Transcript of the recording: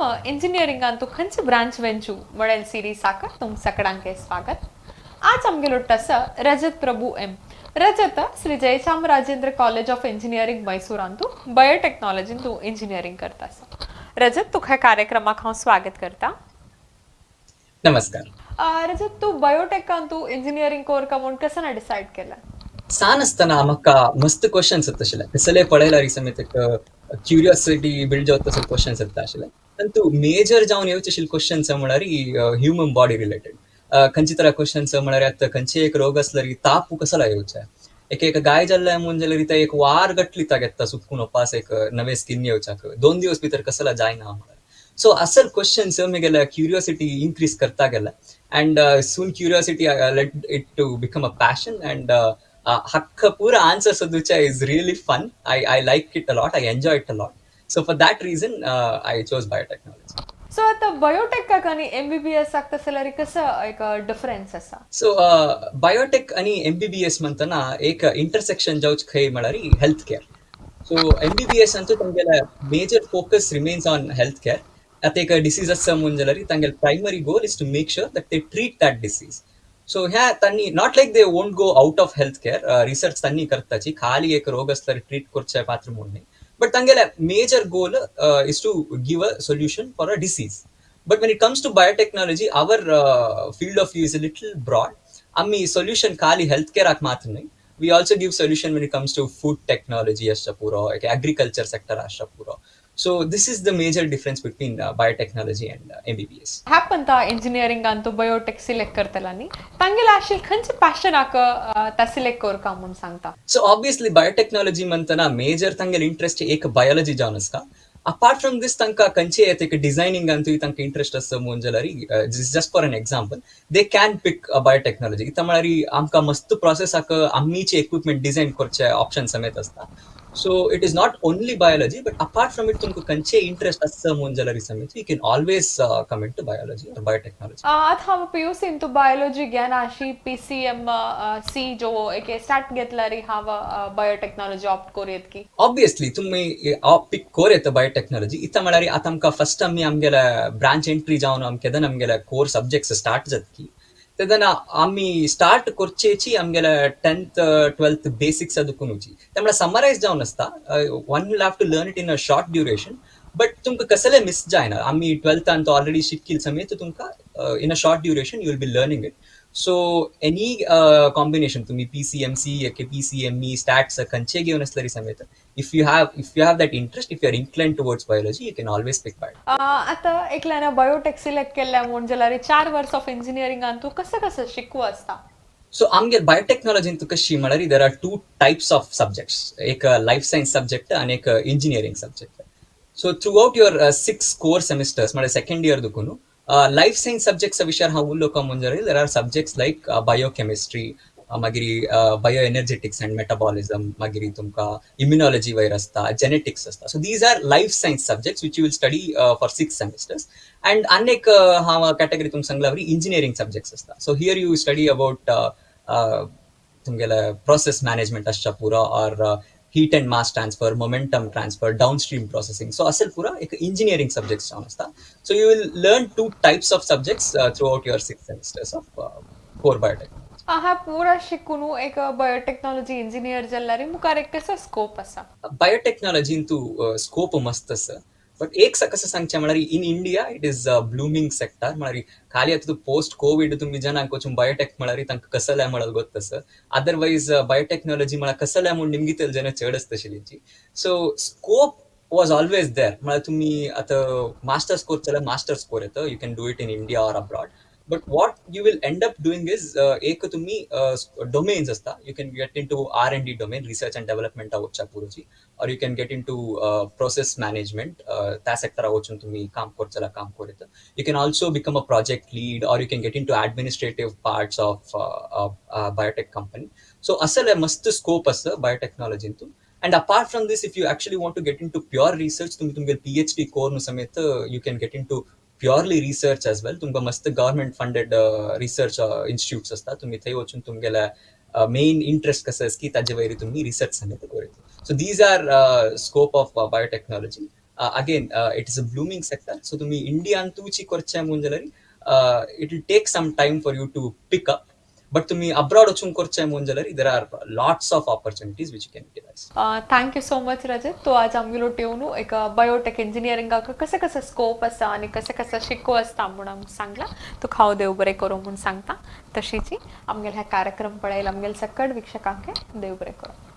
Engineering तू खंयचे branch वेंचू model series साकर तुम सगळ्यांके स्वागत. आज आमगेलो टस Rajat Prabhu M. Rajat Shri Jayachamarajendra college of engineering मैसूरांतू बायोटेक्नॉलॉजींतू इंजिनियरिंग करतास. रजत तुका कार्यक्रमाक हांव स्वागत करता. नमस्कार. रजत तू बायोटेकांतू इंजिनियरिंग कोरका म्हूण कसं ना डिसायड केला? सान असताना म्हाका मस्त क्वेश्चन्स येता आशिल्ले. कसले पळयल्यार समेत एक क्युरियोसिटी बिल्ड जावता तसले क्वेश्चन्स येता आशिल्ले. परंतु मेजर जावन येवचे आशिल्ले क्वेश्चन्स म्हळ्यार ह्युमन बॉडी रिलेटेड. खंयचे तरा क्वेश्चन्स म्हळ्यार आतां खंयचे एक रोग असलो री ताप कसला येवचे. एक गाय जाल्ले म्हूण जाल्यार ते एक वार गटली ता घेता सुकून वपास एक नवे स्किन येवच्याक 2 दिवस भितर कसला जायना म्हळ्यार. सो असल क्वेश्चन्स म्हगेल्या क्युरियोसिटी इन्क्रीज करता गेला. And soon curiosity led it to become a passion, and hakka pura answer saducha is really fun. I like it a lot. I enjoy it a lot. So for that reason, I chose biotechnology. सो आता biotech आणि MBBS तसल्यारी कसं एक difference असा? So biotech आणि MBBS म्हणताना एक intersection जावच खंय म्हळ्यार health care. So MBBS Antu तांगेला major focus remains on health care. आता एक डिसीज आसा म्हूण जाल्यार तांगेल primary goal is to make sure that they treat that disease. So ह्या तांणी not like they won't go out of health care. Research तांणी करताची खाली एक रोग असल्यार ट्रीट करचे पात्र म्हूण न्ही. बट तांगेले major goal is to give a solution for a disease. But when it comes to biotechnology, our field of view is a little broad. आम्ही solution खाली healthcare मात्र नाही. We also give solution when it comes to food technology अशा पुरो, agriculture sector अशा पुरो. So this is the major difference between biotechnology and MBBS. Happen ta engineering antu biotech select करतलानी तांगेला आशिल खंयचे passion आक ता सिलेक्ट करका म्हूण सांगता. So obviously biotechnology म्हणताना major तांगेल इंटरेस्ट एक biology जावन आसता. Apart from this तांकां खंयचे एक डिझायनिंग अंतू तांकां इंटरेस्ट आसा म्हूण जाल्यार just for an example they can pick a biotechnology. इता म्हळ्यार आमकां मस्त प्रोसेसाक आमीचे इक्विपमेंट डिझायन करचे ऑप्शन समेत आसता. So it is not only biology, but apart from it तुमकां खंयचे इंटरेस्ट आसा म्हूण जाल्यार समेत you can always come into biology or biotechnology. आता हांव PUC इंतू बायोलॉजी घेन आशी PCMC जो एक स्टार्ट घेतल्यारी हांव बायोटेक्नॉलॉजी ऑप्ट करूं की? Obviously तुम्ही पिक कोर येता बायोटेक्नॉलॉजी. इता म्हळ्यार आतां आमकां फर्स्ट आमी आमगेल्या ब्रांच एंट्री जावन आमकेदन आमगेल्या कोर सब्जेक्ट्स स्टार्ट जाता की तेदन आमी स्टार्ट करचेची आमगेल्या 10th 12th बेसिक्स दुखुनूची. ते म्हळ्यार समरायज जावन आसता. One will have to learn it in a short duration. But तुमकां कसले मिस जायना. आमी 12th ऑलरेडी शिकिल समेत तुमकां in a short duration you will be learning it. So any combination तुम्ही PCMC PCME स्टॅट्स खंयचे घेवन आसल्यार समेत if you have that interest, if you are inclined towards biology, you can always pick biology. आता एकल्यानं biotech select केल्या म्हूण जाल्यार 4 verse of engineering तू कसं शिकवू असता? So आमगेर बायोटेक्नॉलॉजी कशी म्हळ्यार there are two types of subjects. एक लाईफ सायन्स सब्जेक्ट आणि एक engineering subject. So throughout your 6 core semesters म्हळ्यार सेकंड इयर दुखून लाईफ सायन्स सब्जेक्ट्स विशयार हांव उलोवपाक म्हूण जाल्यार there are subjects like biochemistry, मागीर बायो एनर्जेटिक्स अँड मेटाबॉलिझम, मागीर तुमकां इम्युनॉलॉजी वयर आसता, जेनेटिक्स आसता. So these are life science subjects which you will study for 6 semesters. And आनीक हांव कॅटेगरी तुमकां सांगला वरी इंजिनियरिंग सब्जेक्ट्स आसता. So here you study about तुमगेले प्रोसेस मॅनेजमेंट आसचा पुरो or heat and mass transfer, momentum transfer, downstream processing. So असेल पुरा एक engineering subjects जावन आसता. So you will learn 2 types of subjects throughout your 6 semesters of core biotech. हा पूरा शिकून एक बायोटेक्नॉलॉजी इंजिनियर जाल्यार मुखार एक कसो स्कोप आसा? बायोटेक्नॉलॉजी इंतू स्कोप मस्त आसा. बट एक कसं सांगचें म्हळ्यार in India it is a blooming sector. म्हळ्यार खाली आतां पोस्ट कोविड तुम्ही जनांक वचून बायोटेक म्हळ्यार तांकां कसले म्हळ्यार गोत आसा. अदरवायज बायोटेक्नॉलॉजी म्हळ्यार कसले म्हूण निमगी जन चड आसता आशिल्लीची. सो स्कोप वॉज ऑलवेज देर. म्हळ्यार तुम्ही आतां मास्टर्स कोर्स जाल्यार मास्टर्स कोर येता. You can do it in India or abroad. But what you will end up doing is एक तुम्ही domains असता. You can get into R&D domain, research and development आवच्या पुरोची, or you can get into process management. त्या sector आवचून तुम्ही काम करचला काम करता. You can also become a project lead, or you can get into administrative parts of biotech company. So असले मस्त scope असतं बायोटेक्नॉलॉजींतून. And apart from this, if you actually want to get into pure research, तुम्ही तुमगे PhD core समेत you can get into purely research as well. तुमकां मस्त government funded research institutes आसता. तुम्ही थंय वचून तुमगेल्या मेन इंटरेस्ट कसं की ताजे वयरी तुम्ही रिसर्च समेत करता. So these are scope of biotechnology. Again it is a blooming sector so तुम्ही इंडियातूची करचे म्हणून जाल्यार it will take some time for you to pick up but तुम्ही अब्रॉड वचून करचे म्हणून जाल्यार there are lots of opportunities which can utilize. Thank you so much Rajat तो आज आमगेलो येवन एक बायोटेक इंजिनियरिंगाक कसं कसं स्कोप आसा आनी कसं कसं शिको आसता म्हणून आमकां सांगला तो खाव देव बरें करूं म्हणून सांगता तशीच आमगेले ह्या कार्यक्रम पळयला आमगेले सकड वीक्षकांक देव बरें करूं.